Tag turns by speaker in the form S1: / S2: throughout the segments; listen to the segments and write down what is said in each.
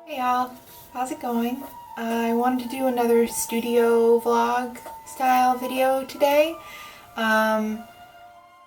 S1: Hey y'all, how's it going? I wanted to do another studio vlog style video today. I'm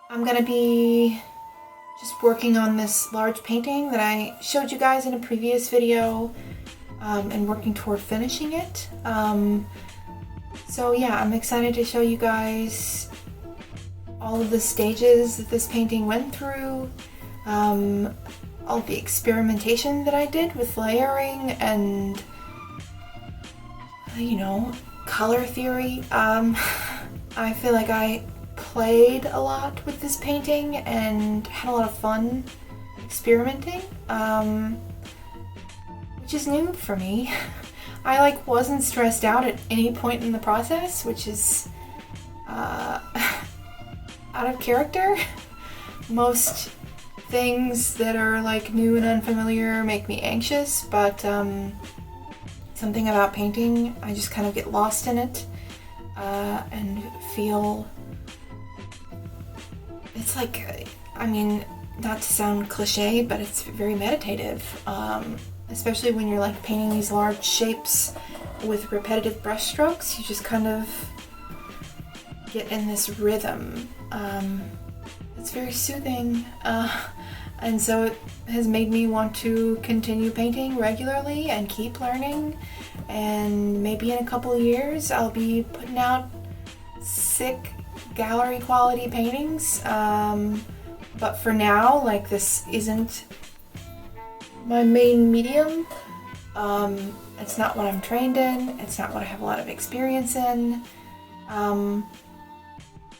S1: gonna be just working on this large painting that I showed you guys in a previous video and working toward finishing it. So yeah, I'm excited to show you guys all of the stages that this painting went through. All the experimentation that I did with layering and, color theory. I feel like I played a lot with this painting and had a lot of fun experimenting, which is new for me. I wasn't stressed out at any point in the process, which is out of character. Most things that are new and unfamiliar make me anxious, but something about painting, I just kind of get lost in it and feel it's not to sound cliche, but it's very meditative, especially when you're painting these large shapes with repetitive brush strokes. You just kind of get in this rhythm. It's very soothing, and so it has made me want to continue painting regularly and keep learning, and maybe in a couple of years I'll be putting out sick gallery quality paintings, but for now, this isn't my main medium. It's not what I'm trained in, it's not what I have a lot of experience in.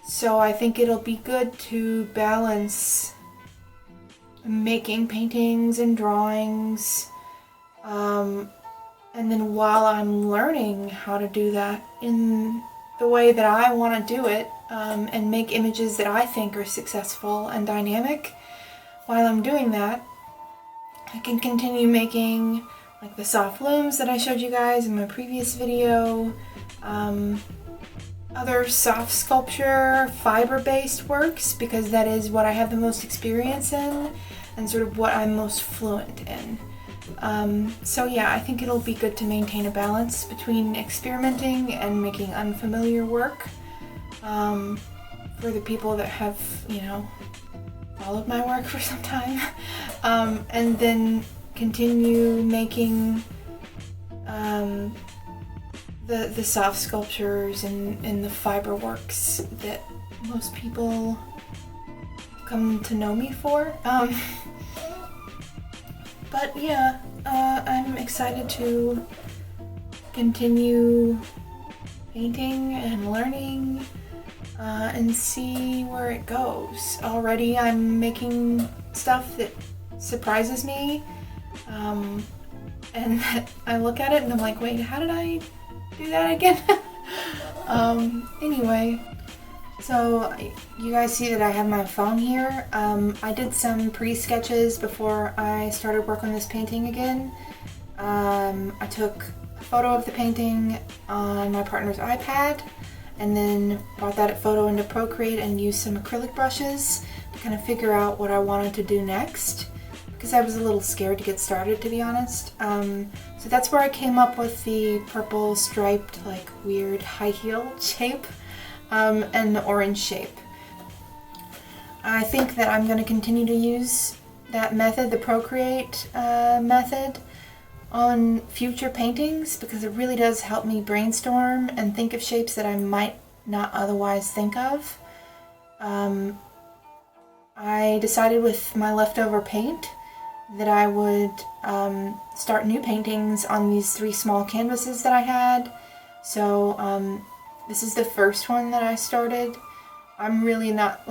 S1: So I think it'll be good to balance making paintings and drawings, and then while I'm learning how to do that in the way that I want to do it, and make images that I think are successful and dynamic, while I'm doing that, I can continue making the soft looms that I showed you guys in my previous video, other soft sculpture, fiber-based works, because that is what I have the most experience in and sort of what I'm most fluent in. So yeah, I think it'll be good to maintain a balance between experimenting and making unfamiliar work, for the people that have, followed my work for some time, and then continue making the soft sculptures and the fiber works that most people come to know me for. But yeah, I'm excited to continue painting and learning, and see where it goes. Already I'm making stuff that surprises me, and I look at it and I'm like, wait, how did I do that again? Anyway, so you guys see that I have my phone here. I did some pre-sketches before I started work on this painting again. I took a photo of the painting on my partner's iPad and then brought that photo into Procreate and used some acrylic brushes to kind of figure out what I wanted to do next, because I was a little scared to get started, to be honest. So that's where I came up with the purple striped, weird high heel shape, and the orange shape. I think that I'm going to continue to use that method, the Procreate method, on future paintings, because it really does help me brainstorm and think of shapes that I might not otherwise think of. I decided with my leftover paint that I would start new paintings on these 3 small canvases that I had. So this is the first one that I started. I'm really not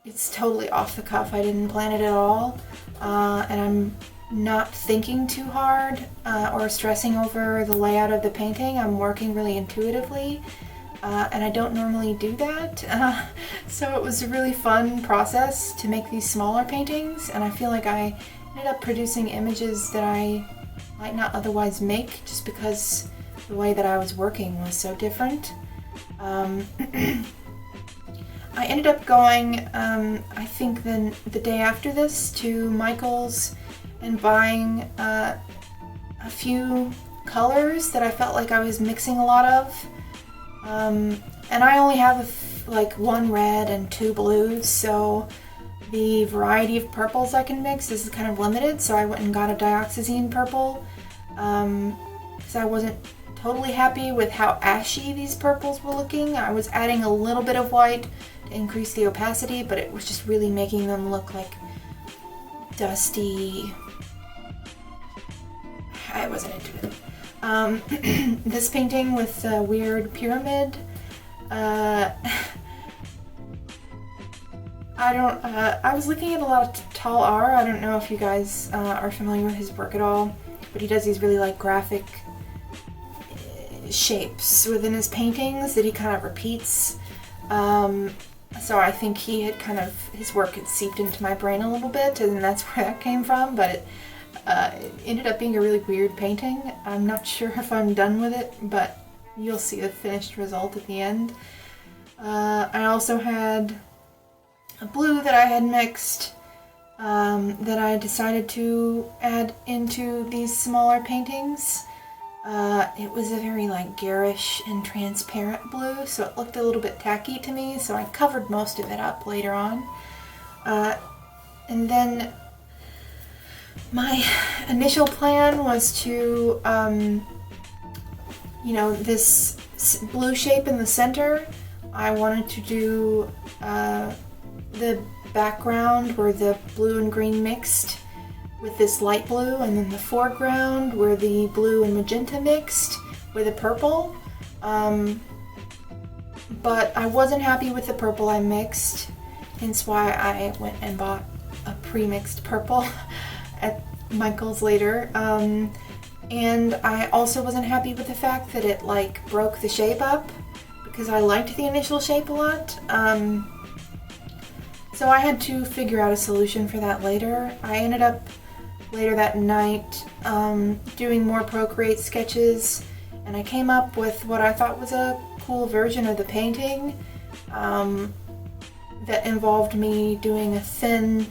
S1: it's totally off the cuff. I didn't plan it at all, and I'm not thinking too hard or stressing over the layout of the painting. I'm working really intuitively, and I don't normally do that. So it was a really fun process to make these smaller paintings, and I feel like I ended up producing images that I might not otherwise make, just because the way that I was working was so different. I ended up going, I think the day after this, to Michael's and buying a few colors that I felt like I was mixing a lot of. And I only have like one red and two blues, so the variety of purples I can mix is kind of limited, so I went and got a dioxazine purple because I wasn't totally happy with how ashy these purples were looking. I was adding a little bit of white to increase the opacity, but it was just really making them look like dusty. I wasn't into it. This painting with the weird pyramid, I was looking at a lot of Tal R. I don't know if you guys are familiar with his work at all, but he does these really like graphic shapes within his paintings that he kind of repeats. So I think he had his work had seeped into my brain a little bit, and that's where that came from, but it ended up being a really weird painting. I'm not sure if I'm done with it, but you'll see the finished result at the end. I also had a blue that I had mixed that I decided to add into these smaller paintings. It was a very like garish and transparent blue, so it looked a little bit tacky to me, so I covered most of it up later on. And then my initial plan was to, this blue shape in the center, I wanted to do the background where the blue and green mixed with this light blue, and then the foreground where the blue and magenta mixed with the purple. But I wasn't happy with the purple I mixed, hence why I went and bought a pre-mixed purple at Michael's later. And I also wasn't happy with the fact that it like broke the shape up, because I liked the initial shape a lot. So I had to figure out a solution for that later. I ended up later that night doing more Procreate sketches, and I came up with what I thought was a cool version of the painting that involved me doing a thin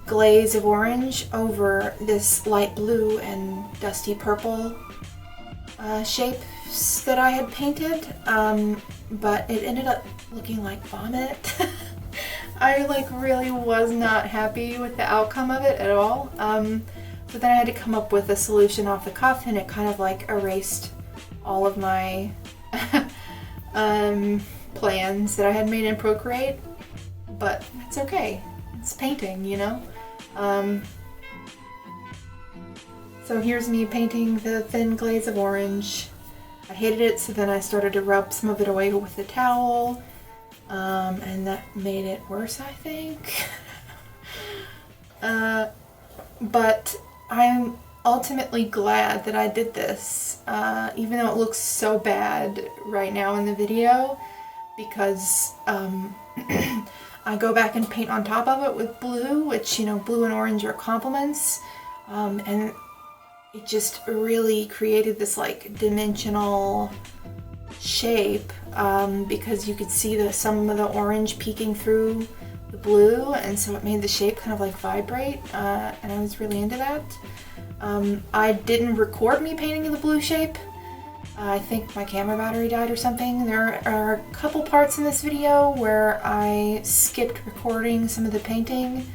S1: glaze of orange over this light blue and dusty purple shapes that I had painted, but it ended up looking like vomit. I like really was not happy with the outcome of it at all. So then I had to come up with a solution off the cuff, and it kind of like erased all of my plans that I had made in Procreate, but that's okay. It's painting, you know? So here's me painting the thin glaze of orange. I hated it, so then I started to rub some of it away with the towel. And that made it worse, I think. But I'm ultimately glad that I did this, even though it looks so bad right now in the video, because I go back and paint on top of it with blue, which, you know, blue and orange are complements, and it just really created this like dimensional shape, because you could see some of the orange peeking through the blue, and so it made the shape kind of like vibrate, and I was really into that. I didn't record me painting the blue shape. I think my camera battery died or something. There are a couple parts in this video where I skipped recording some of the painting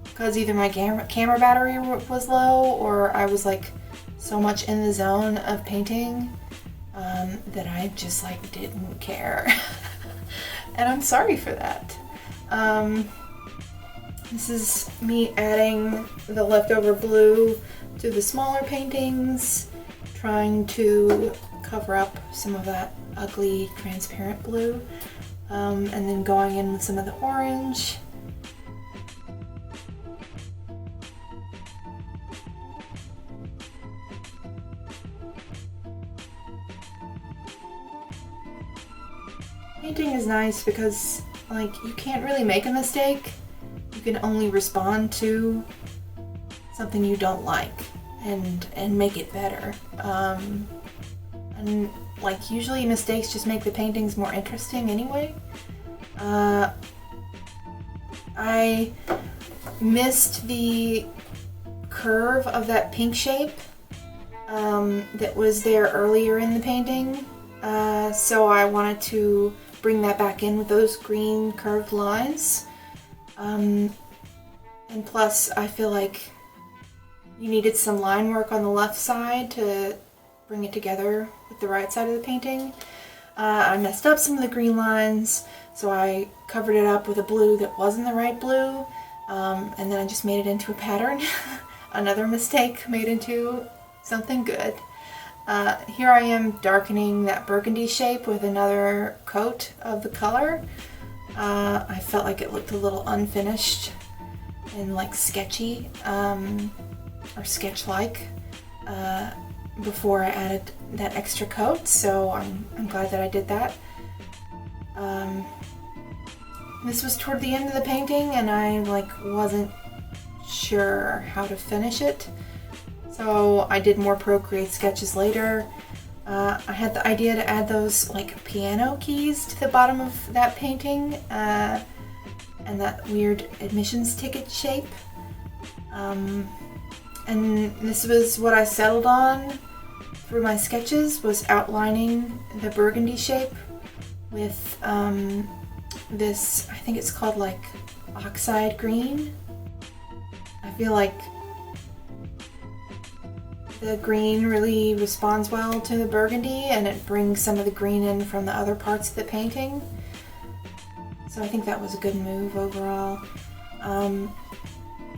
S1: because either my camera battery was low, or I was like so much in the zone of painting that I just like didn't care. And I'm sorry for that. This is me adding the leftover blue to the smaller paintings, trying to cover up some of that ugly transparent blue, and then going in with some of the orange. Painting is nice because, like, you can't really make a mistake. You can only respond to something you don't like and make it better. And like, usually mistakes just make the paintings more interesting anyway. I missed the curve of that pink shape that was there earlier in the painting. So I wanted to bring that back in with those green curved lines. And plus, I feel like you needed some line work on the left side to bring it together with the right side of the painting. I messed up some of the green lines, so I covered it up with a blue that wasn't the right blue, and then I just made it into a pattern. Another mistake made into something good. Here I am darkening that burgundy shape with another coat of the color. I felt like it looked a little unfinished and like sketchy, or sketch-like, before I added that extra coat, so I'm glad that I did that. This was toward the end of the painting and I wasn't sure how to finish it, so I did more Procreate sketches later. I had the idea to add those piano keys to the bottom of that painting, and that weird admissions ticket shape. And this was what I settled on for my sketches, was outlining the burgundy shape with this, I think it's called oxide green. I feel like the green really responds well to the burgundy, and it brings some of the green in from the other parts of the painting. So I think that was a good move overall.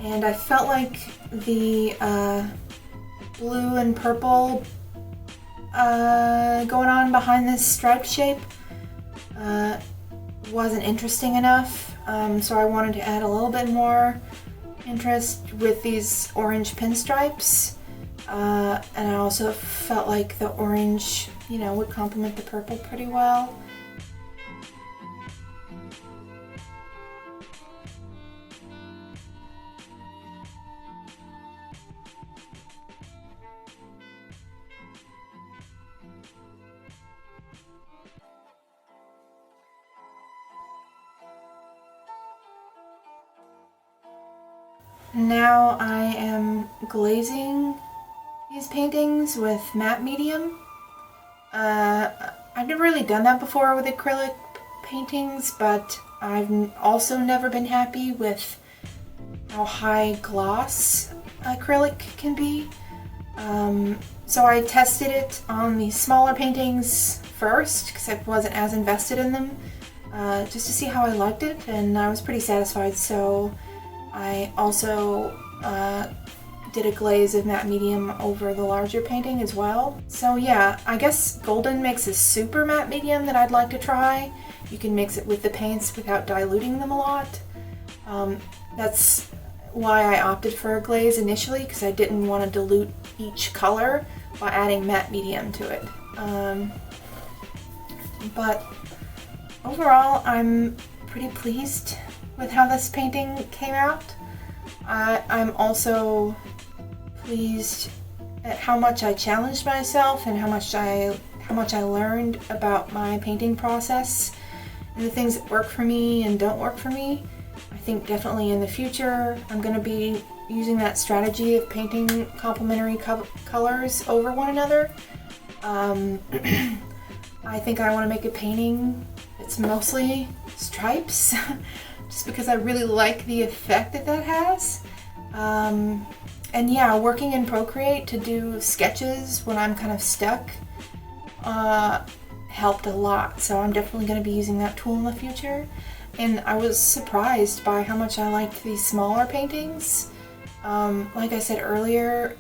S1: And I felt like the blue and purple going on behind this striped shape wasn't interesting enough, so I wanted to add a little bit more interest with these orange pinstripes, and I also felt like the orange, would complement the purple pretty well. Now I am glazing these paintings with matte medium. I've never really done that before with acrylic paintings, but I've also never been happy with how high gloss acrylic can be. So I tested it on the smaller paintings first because I wasn't as invested in them, just to see how I liked it, and I was pretty satisfied. So I also did a glaze of matte medium over the larger painting as well. So yeah, I guess golden makes a super matte medium that I'd like to try. You can mix it with the paints without diluting them a lot. That's why I opted for a glaze initially, because I didn't want to dilute each color by adding matte medium to it. But overall, I'm pretty pleased with how this painting came out. I'm also pleased at how much I challenged myself and how much I learned about my painting process and the things that work for me and don't work for me. I think definitely in the future I'm going to be using that strategy of painting complementary colors over one another. I think I want to make a painting that's mostly stripes just because I really like the effect that has. And yeah, working in Procreate to do sketches when I'm kind of stuck helped a lot, so I'm definitely going to be using that tool in the future. And I was surprised by how much I liked these smaller paintings. Like I said earlier,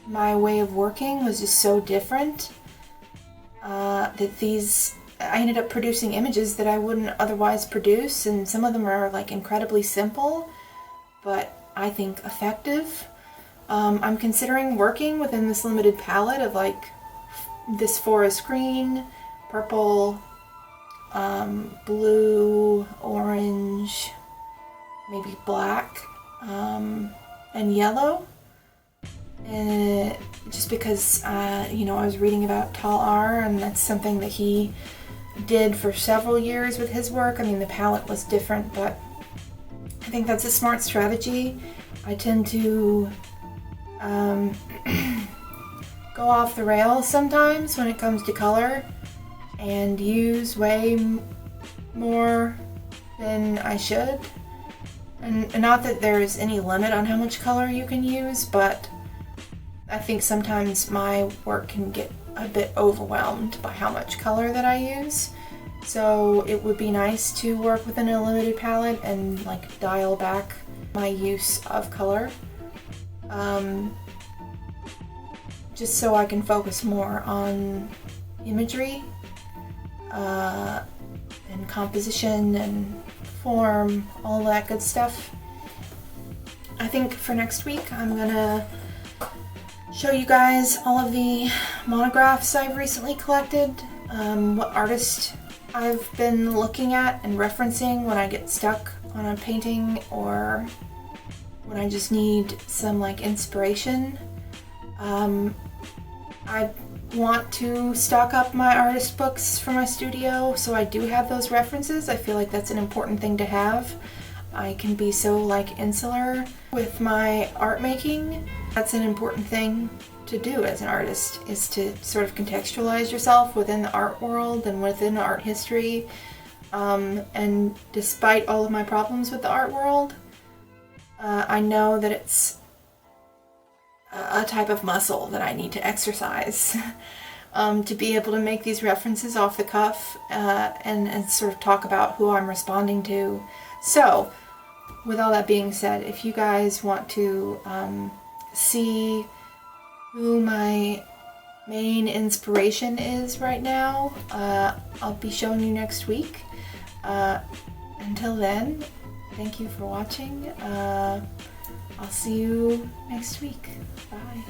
S1: my way of working was just so different that I ended up producing images that I wouldn't otherwise produce, and some of them are incredibly simple, but I think effective. I'm considering working within this limited palette of this forest green, purple, blue, orange, maybe black, and yellow. Just because, I was reading about Tal R, and that's something that he did for several years with his work. I mean, the palette was different, but I think that's a smart strategy. I tend to go off the rails sometimes when it comes to color and use way more than I should. And not that there's any limit on how much color you can use, but I think sometimes my work can get a bit overwhelmed by how much color that I use. So it would be nice to work within a limited palette and like dial back my use of color. Just so I can focus more on imagery and composition and form, all that good stuff. I think for next week I'm gonna show you guys all of the monographs I've recently collected, what artist I've been looking at and referencing when I get stuck on a painting or when I just need some like inspiration. I want to stock up my artist books for my studio, so I do have those references. I feel like that's an important thing to have. I can be so like insular with my art making. That's an important thing to do as an artist, is to sort of contextualize yourself within the art world and within art history. And despite all of my problems with the art world, I know that it's a type of muscle that I need to exercise to be able to make these references off the cuff and sort of talk about who I'm responding to. So, with all that being said, if you guys want to see who my main inspiration is right now, I'll be showing you next week. Until then, thank you for watching. I'll see you next week. Bye.